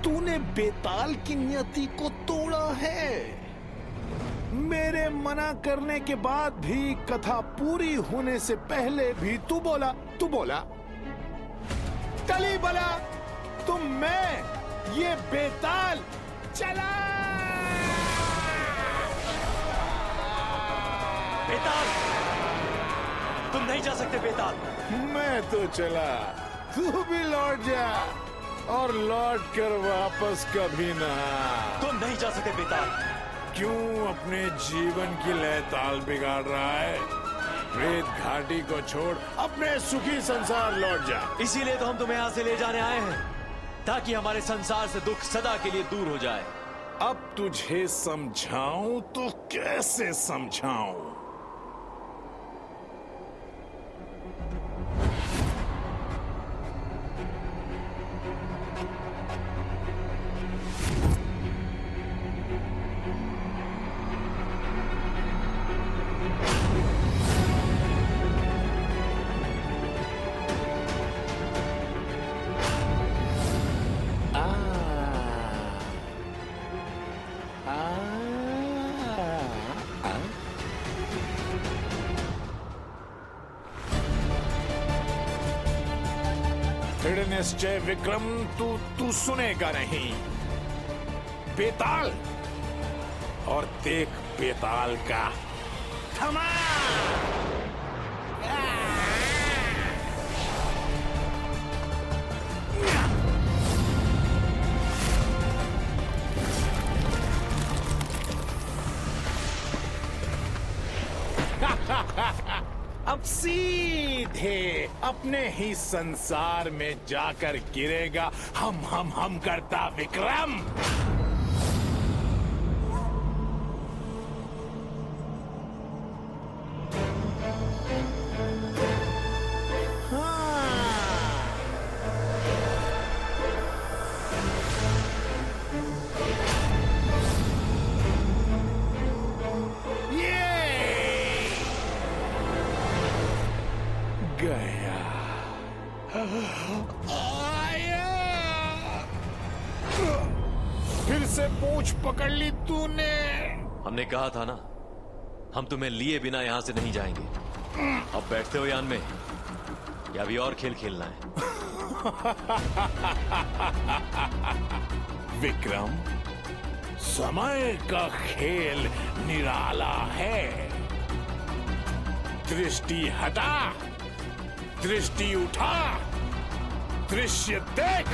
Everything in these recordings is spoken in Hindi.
तूने बेताल की नियति को तोड़ा है। मेरे मना करने के बाद भी, कथा पूरी होने से पहले भी तू बोला कली बला तुम मैं ये बेताल चला। बेताल, तुम नहीं जा सकते बेताल। मैं तो चला, तू भी लौट जा और लौट कर वापस कभी ना। तुम नहीं जा सकते बेताल। क्यों अपने जीवन की लयताल बिगाड़ रहा है? प्रेत घाटी को छोड़ अपने सुखी संसार लौट जा। इसीलिए तो हम तुम्हें यहाँ से ले जाने आए हैं, ताकि हमारे संसार से दुख सदा के लिए दूर हो जाए। अब तुझे समझाऊं तो कैसे समझाऊं? दृढ़ निश्चय विक्रम, तू सुनेगा नहीं। बेताल, और देख बेताल का धमाल। अब सीधे अपने ही संसार में जाकर गिरेगा हम करता विक्रम। गया आया। फिर से पूंछ पकड़ ली तूने। हमने कहा था ना, हम तुम्हें लिए बिना यहां से नहीं जाएंगे। अब बैठते हो यान में, या अभी और खेल खेलना है? विक्रम, समय का खेल निराला है। दृष्टि हटा, दृष्टि उठा, दृश्य देख।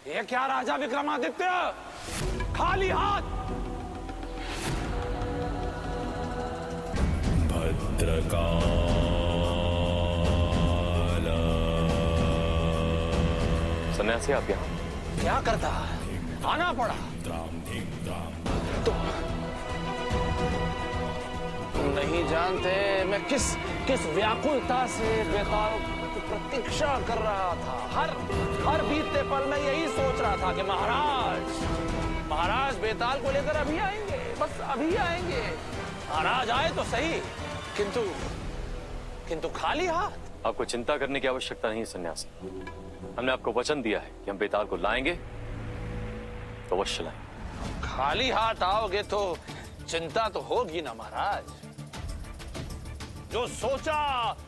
ये क्या राजा विक्रमादित्य, खाली हाथ? भद्रकाल। सन्यासी, आप यहाँ क्या करता है? आना पड़ा। तुम नहीं जानते मैं किस व्याकुलता से बेताल की प्रतीक्षा कर रहा था। हर बीतते पल में यही सोच रहा था कि महाराज बेताल को लेकर अभी आएंगे, बस अभी आएंगे। महाराज आए तो सही, किंतु खाली हाथ। आपको चिंता करने की आवश्यकता नहीं सन्यासी। हमने आपको वचन दिया है कि हम बेताल को लाएंगे तो अवश्य लाएंगे। खाली हाथ आओगे तो चिंता तो होगी ना महाराज। जो सोचा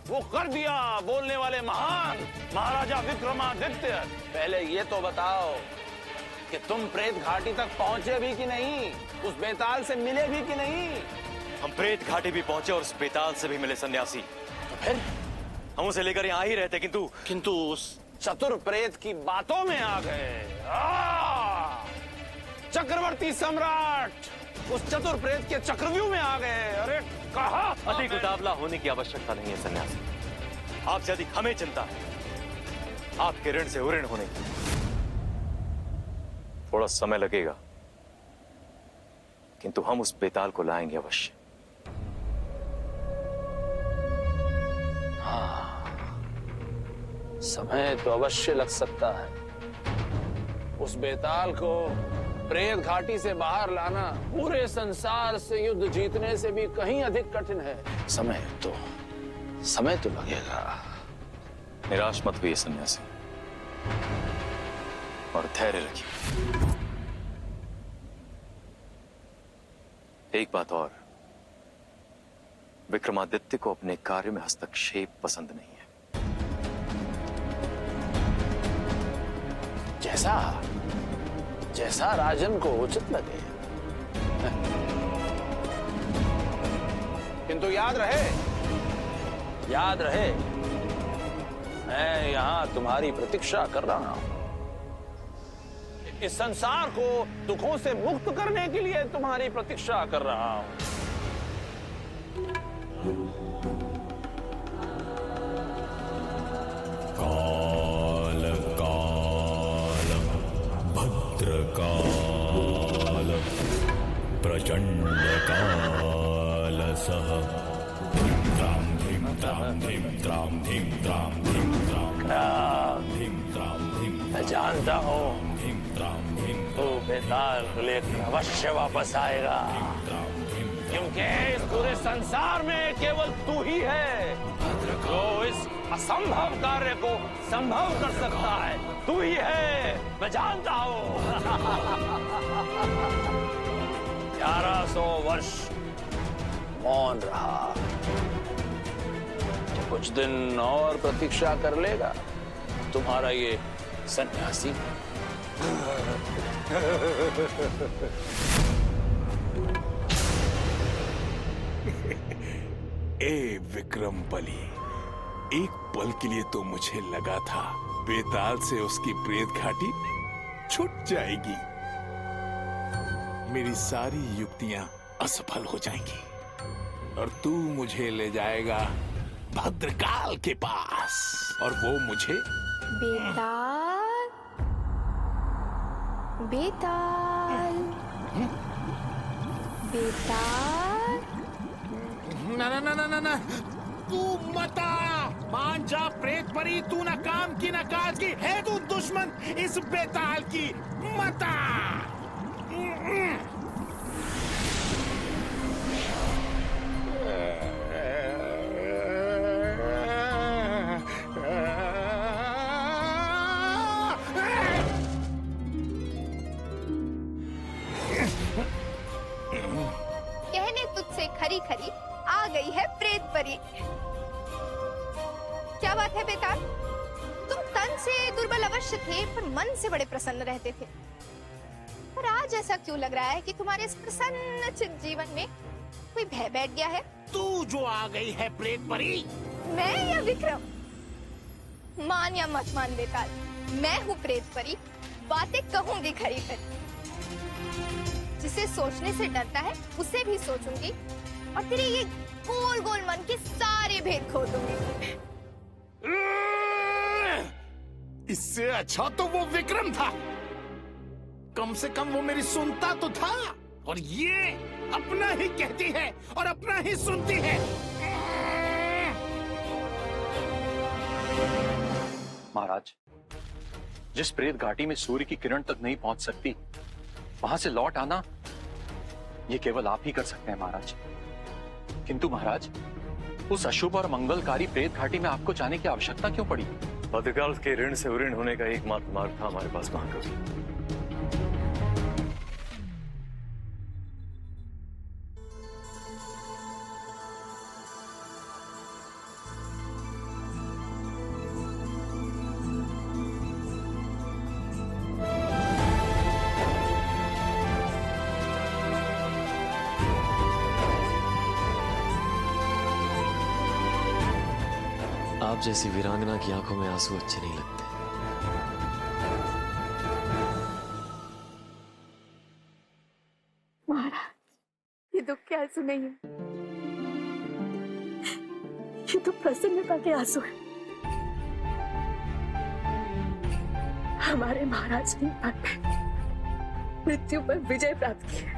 वो कर दिया बोलने वाले महान महाराजा विक्रमादित्य। पहले ये तो बताओ कि तुम प्रेत घाटी तक पहुंचे भी कि नहीं, उस बेताल से मिले भी कि नहीं? हम प्रेत घाटी भी पहुंचे और उस बेताल से भी मिले सन्यासी। तो फिर हम उसे लेकर यहाँ ही रहते, किंतु उस चतुर प्रेत की बातों में आ गए। चक्रवर्ती सम्राट उस चतुर प्रेत के चक्रव्यूह में आ गए। अरे कहा? अधिक उतावला होने की आवश्यकता नहीं है सन्यासी। आपसे अधिक हमें चिंता है आपके ऋण से उऋण होने की। थोड़ा समय लगेगा, किंतु हम उस बेताल को लाएंगे अवश्य। हाँ, समय तो अवश्य लग सकता है। उस बेताल को प्रेत घाटी से बाहर लाना पूरे संसार से युद्ध जीतने से भी कहीं अधिक कठिन है। समय तो लगेगा। निराश मत हुई सन्यासी, और धैर्य रखिए। एक बात और, विक्रमादित्य को अपने कार्य में हस्तक्षेप पसंद नहीं है। जैसा राजन को उचित लगे। किंतु याद रहे मैं यहां तुम्हारी प्रतीक्षा कर रहा हूं। इस संसार को दुखों से मुक्त करने के लिए तुम्हारी प्रतीक्षा कर रहा हूं। भद्रकाल प्रचंड काल सह त्राम धीम त्राम धीम त्राम धीम त्राम धीम त्राम धीम मैं जानता हूं धीम त्राम धीम तो बेताल को लेकर अवश्य वापस आएगा, क्योंकि इस पूरे संसार में केवल तू ही है जो इस असंभव कार्य को संभव कर सकता है। तू ही है, मैं जानता हूं। 1100 वर्ष मौन रहा, कुछ दिन और प्रतीक्षा कर लेगा तुम्हारा ये सन्यासी। ए विक्रम बलि, एक पल के लिए तो मुझे लगा था बेताल से उसकी प्रेत घाटी छूट जाएगी, मेरी सारी युक्तियां असफल हो जाएंगी और तू मुझे ले जाएगा भद्रकाल के पास, और वो मुझे बेताल ना ना ना ना ना ना, तू मत आ, मान जा प्रेत परी, तू ना काम की ना काज की है, तू दुश्मन इस बेताल की, मत आ। कहने तुझसे खरी खरी आ गई है प्रेत परी। क्या बात है बेताल, तुम तन से दुर्बल अवश्य थे पर मन से बड़े प्रसन्न रहते थे, पर आज ऐसा क्यों लग रहा है कि तुम्हारे इस प्रसन्नचित्त जीवन में कोई भय बैठ गया है? तू जो आ गई है प्रेत परी। मैं या विक्रम? मान या मत मान बेताल, मैं हूँ प्रेत परी, बातें कहूंगी खरी खरी। जिसे सोचने से डरता है उसे भी सोचूंगी और तेरे ये गोल गोल मन के सारे भेद खोल दूंगी। इससे अच्छा तो वो विक्रम था, कम से कम वो मेरी सुनता तो था, और ये अपना ही कहती है और अपना ही सुनती है। महाराज, जिस प्रेत घाटी में सूर्य की किरण तक नहीं पहुंच सकती, वहां से लौट आना ये केवल आप ही कर सकते हैं महाराज। किंतु महाराज, उस अशुभ और मंगलकारी प्रेत घाटी में आपको जाने की आवश्यकता क्यों पड़ी? भद्रकाल के ऋण से ऋण होने का एकमात्र मार्ग था हमारे पास महाकवि। आप जैसी वीरांगना की आंखों में आंसू अच्छे नहीं लगते। महाराज, ये दुख के आंसू नहीं है, ये तो प्रसन्नता के आंसू है। हमारे महाराज ने मृत्यु पर विजय प्राप्त की है।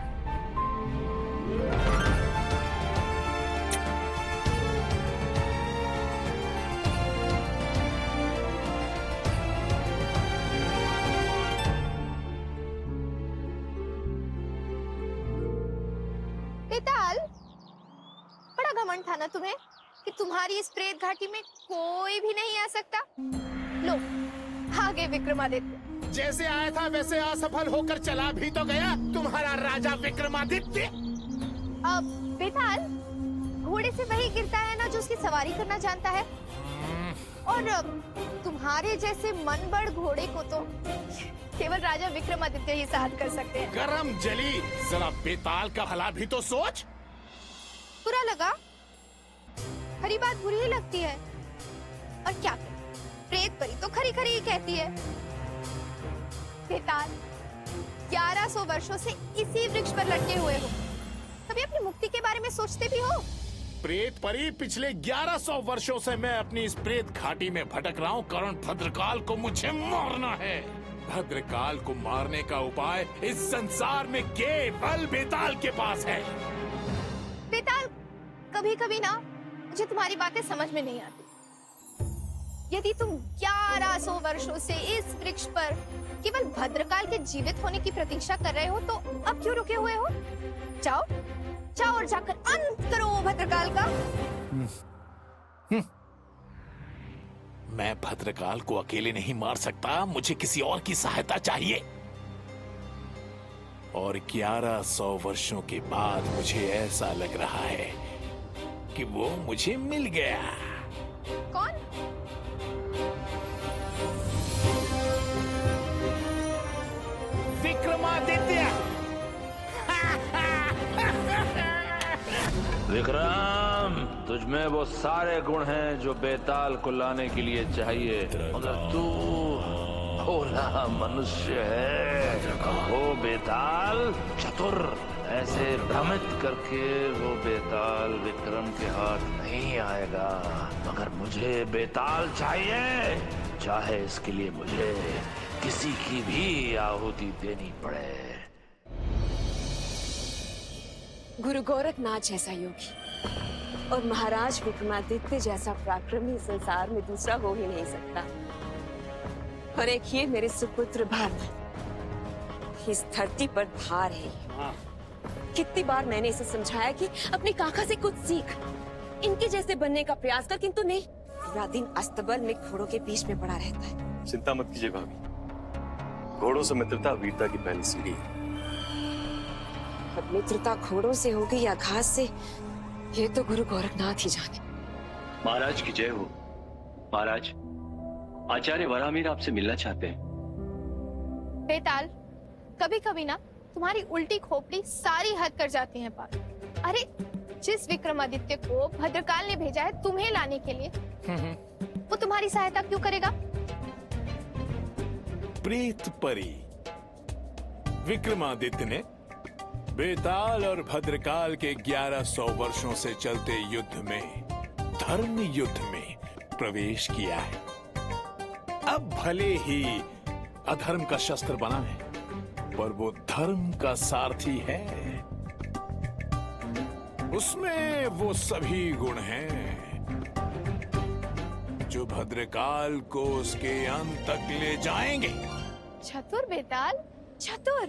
बेताल, बड़ा घमंड था ना तुम्हें कि तुम्हारी इस प्रेत घाटी में कोई भी नहीं आ सकता। लो, आगे विक्रमादित्य। जैसे आया था वैसे असफल होकर चला भी तो गया तुम्हारा राजा विक्रमादित्य। अब बेताल, घोड़े से वही गिरता है ना जो उसकी सवारी करना जानता है। और तुम्हारे जैसे मनबड़ घोड़े को तो केवल राजा विक्रमादित्य ही साथ कर सकते हैं। गरम जली, जरा बेताल का भला भी तो सोच। बुरा लगा? खरी बात बुरी ही लगती है। और क्या करें, प्रेत परी तो खरी खरी ही कहती है। बेताल, 1100 वर्षों से इसी वृक्ष पर लटके हुए हो, कभी अपनी मुक्ति के बारे में सोचते भी हो? प्रेत परी, पिछले 1100 वर्षों से मैं अपनी इस प्रेत घाटी में भटक रहा हूँ, कारण भद्रकाल को मुझे मारना है। भद्रकाल को मारने का उपाय इस संसार में केवल बेताल के पास है। बेताल, कभी कभी ना मुझे तुम्हारी बातें समझ में नहीं आती। यदि तुम 1100 वर्षों से इस वृक्ष पर केवल भद्रकाल के जीवित होने की प्रतीक्षा कर रहे हो तो अब क्यों रुके हुए हो? जाओ, जाओ और जाकर अंत करो भद्रकाल का। मैं भद्रकाल को अकेले नहीं मार सकता, मुझे किसी और की सहायता चाहिए। और 1100 वर्षों के बाद मुझे ऐसा लग रहा है कि वो मुझे मिल गया। कौन? विक्रमादित्य। विक्रम, तुझमें वो सारे गुण हैं जो बेताल को लाने के लिए चाहिए, मगर तू भोला मनुष्य है। वो बेताल चतुर, ऐसे भ्रमित करके वो बेताल विक्रम के हाथ नहीं आएगा। मगर मुझे बेताल चाहिए, चाहे इसके लिए मुझे किसी की भी आहुति देनी पड़े। गुरु गोरखनाथ जैसा योगी और महाराज विक्रमादित्य जैसा पराक्रमी संसार में दूसरा हो ही नहीं सकता। और एक ये मेरे सुपुत्र भरत, इस धरती पर धार है। कितनी बार मैंने इसे समझाया कि अपनी काका से कुछ सीख, इनके जैसे बनने का प्रयास कर, किंतु नहीं, पूरा दिन अस्तबल में घोड़ों के बीच में पड़ा रहता है। चिंता मत कीजिए भाभी, घोड़ों से मित्रता वीरता की पहली सीढ़ी है। अब मित्रता घोड़ों से होगी या घास से, ये तो गुरु गोरखनाथ ही जाने। महाराज की जय हो। महाराज, आचार्य वराहमिहिर आपसे मिलना चाहते हैं। बेताल, कभी कभी ना तुम्हारी उल्टी खोपड़ी सारी हद कर जाती है पार। अरे, जिस विक्रमादित्य को भद्रकाल ने भेजा है तुम्हें लाने के लिए, वो तुम्हारी सहायता क्यों करेगा? प्रेत परी, विक्रमादित्य ने बेताल और भद्रकाल के 1100 वर्षों से चलते युद्ध में, धर्म युद्ध में प्रवेश किया है। अब भले ही अधर्म का शस्त्र बना है, पर वो धर्म का सारथी है। उसमें वो सभी गुण हैं जो भद्रकाल को उसके अंत तक ले जाएंगे। चतुर बेताल, चतुर।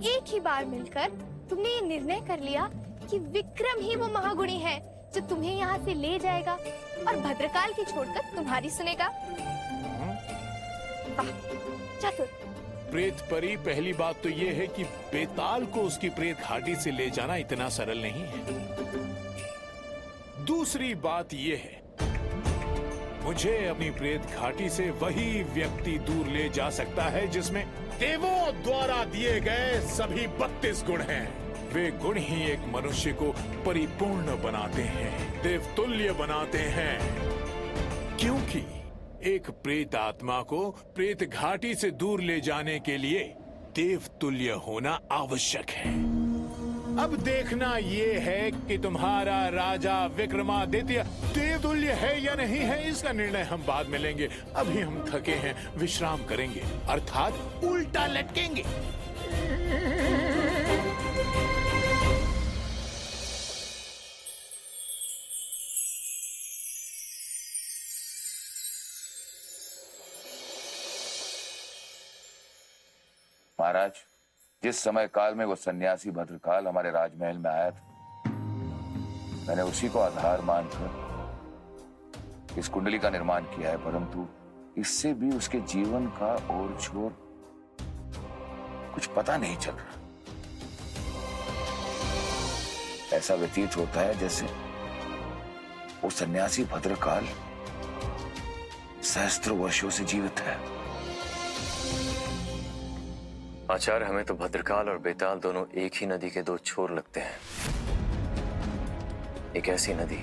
एक ही बार मिलकर तुमने ये निर्णय कर लिया कि विक्रम ही वो महागुणी है जो तुम्हें यहाँ से ले जाएगा और भद्रकाल की छोड़कर तुम्हारी सुनेगा। वाह, चतुर। प्रेत परी, पहली बात तो ये है कि बेताल को उसकी प्रेत घाटी से ले जाना इतना सरल नहीं है। दूसरी बात ये है, मुझे अपनी प्रेत घाटी से वही व्यक्ति दूर ले जा सकता है जिसमें देवों द्वारा दिए गए सभी 32 गुण हैं। वे गुण ही एक मनुष्य को परिपूर्ण बनाते हैं, देवतुल्य बनाते हैं। क्योंकि एक प्रेत आत्मा को प्रेत घाटी से दूर ले जाने के लिए देवतुल्य होना आवश्यक है। अब देखना ये है कि तुम्हारा राजा विक्रमादित्य देवतुल्य है या नहीं है, इसका निर्णय हम बाद में लेंगे। अभी हम थके हैं, विश्राम करेंगे, अर्थात उल्टा लटकेंगे। महाराज, जिस समय काल में वो सन्यासी भद्रकाल हमारे राजमहल में आया था, मैंने उसी को आधार मानकर इस कुंडली का निर्माण किया है, परंतु इससे भी उसके जीवन का और छोर कुछ पता नहीं चल रहा। ऐसा व्यतीत होता है जैसे वो सन्यासी भद्रकाल सहस्त्रों वर्षों से जीवित है। आचार्य, हमें तो भद्रकाल और बेताल दोनों एक ही नदी के दो छोर लगते हैं। एक ऐसी नदी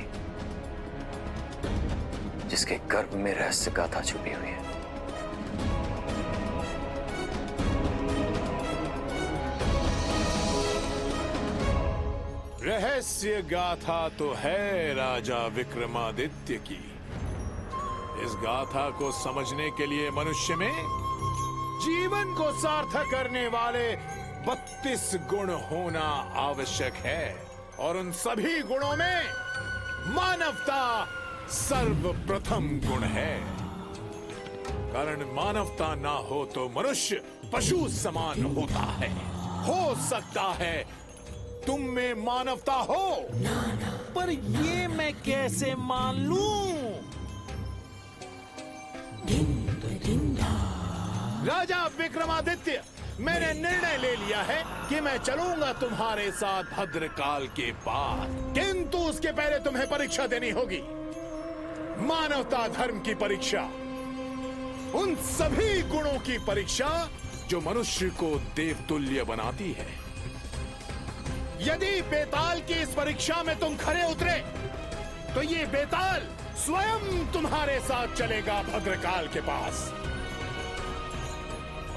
जिसके गर्भ में रहस्य गाथा छुपी हुई है। रहस्य गाथा तो है राजा विक्रमादित्य की। इस गाथा को समझने के लिए मनुष्य में जीवन को सार्थक करने वाले 32 गुण होना आवश्यक है, और उन सभी गुणों में मानवता सर्वप्रथम गुण है। कारण मानवता ना हो तो मनुष्य पशु समान होता है। हो सकता है तुम में मानवता हो, पर ये मैं कैसे मान लूं? राजा विक्रमादित्य, मैंने निर्णय ले लिया है कि मैं चलूंगा तुम्हारे साथ भद्रकाल के पास, किंतु उसके पहले तुम्हें परीक्षा देनी होगी। मानवता धर्म की परीक्षा, उन सभी गुणों की परीक्षा जो मनुष्य को देवतुल्य बनाती है। यदि बेताल की इस परीक्षा में तुम खरे उतरे तो ये बेताल स्वयं तुम्हारे साथ चलेगा भद्रकाल के पास,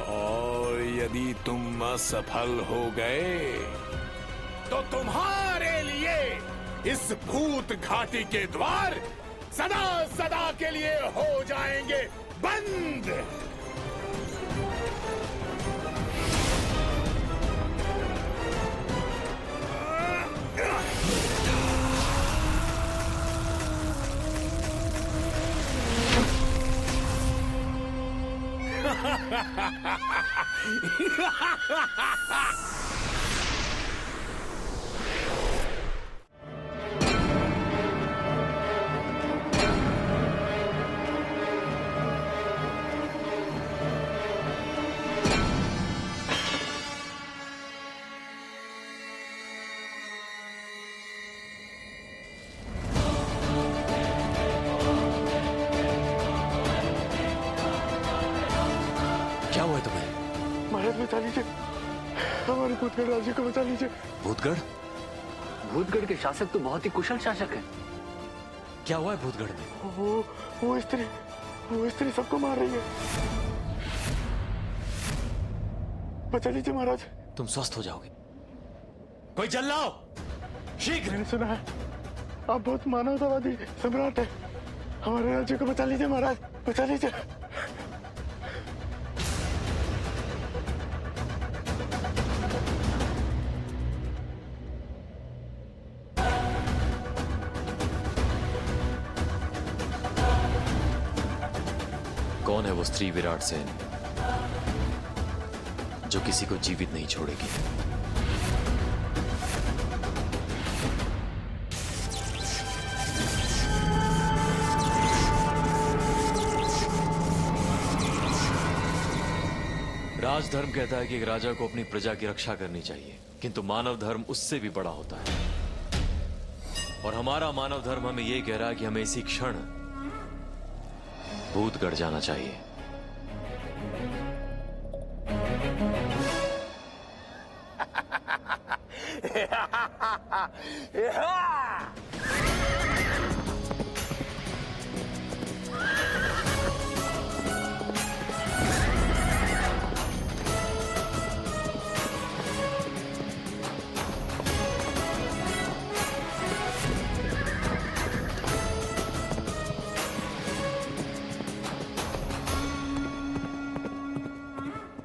और यदि तुम असफल हो गए तो तुम्हारे लिए इस भूत घाटी के द्वार सदा सदा के लिए हो जाएंगे बंद। क्या हुआ है तुम्हें? महाराज बचा लीजिए, हमारे भूतगढ़ राज्य को बचा लीजिए। भूतगढ़? भूतगढ़ के शासक तो बहुत ही कुशल शासक हैं। क्या हुआ है भूतगढ़ में? वो स्त्री सबको मार रही है। बचा लीजिए महाराज। तुम स्वस्थ हो जाओगे। कोई जल लाओ शीघ्र। मैंने सुना है आप बहुत मानवतावादी सम्राट है, हमारे राज्य को बचा लीजिए महाराज, बचा लीजिए। कौन है वो स्त्री विराट सेन जो किसी को जीवित नहीं छोड़ेगी? राजधर्म कहता है कि एक राजा को अपनी प्रजा की रक्षा करनी चाहिए, किंतु मानव धर्म उससे भी बड़ा होता है। और हमारा मानव धर्म हमें यह कह रहा है कि हमें इसी क्षण भूतगढ़ जाना चाहिए।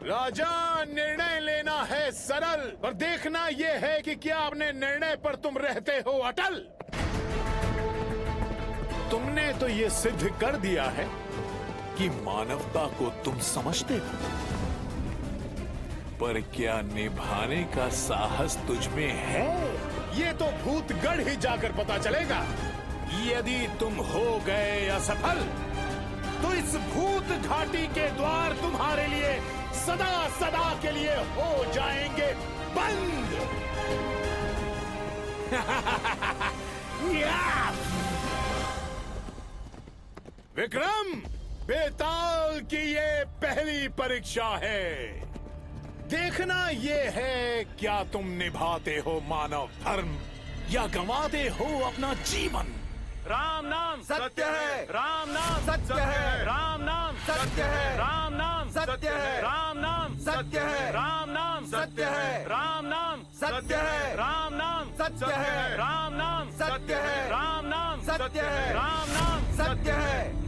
राजा, निर्णय लेना है सरल, पर देखना यह है कि क्या अपने निर्णय पर तुम रहते हो अटल। तुमने तो ये सिद्ध कर दिया है कि मानवता को तुम समझते हो, पर क्या निभाने का साहस तुझ में है? ये तो भूतगढ़ ही जाकर पता चलेगा। यदि तुम हो गए असफल तो इस भूत घाटी के द्वार तुम्हारे लिए सदा सदा के लिए हो जाएंगे बंद। विक्रम, बेताल की ये पहली परीक्षा है। देखना ये है क्या तुम निभाते हो मानव धर्म या गंवाते हो अपना जीवन। राम नाम सत्य है, राम नाम सत्य है, राम नाम सत्य है, राम नाम सत्य है, राम नाम सत्य है, राम नाम सत्य है, राम नाम सत्य है, राम नाम सत्य है, राम नाम सत्य है, राम नाम सत्य है, राम नाम सत्य है।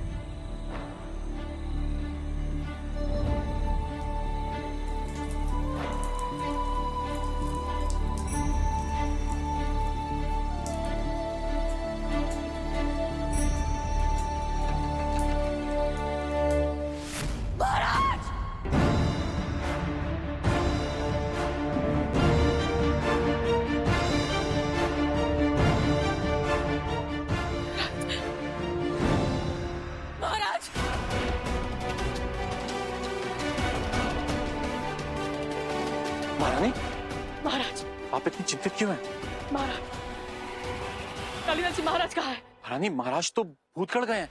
महाराज, महारानी, महाराज, आप इतनी चिंतित क्यों हैं? महाराज, कालिदास जी महाराज कहाँ है? महारानी, महाराज तो भूतगढ़ गए हैं।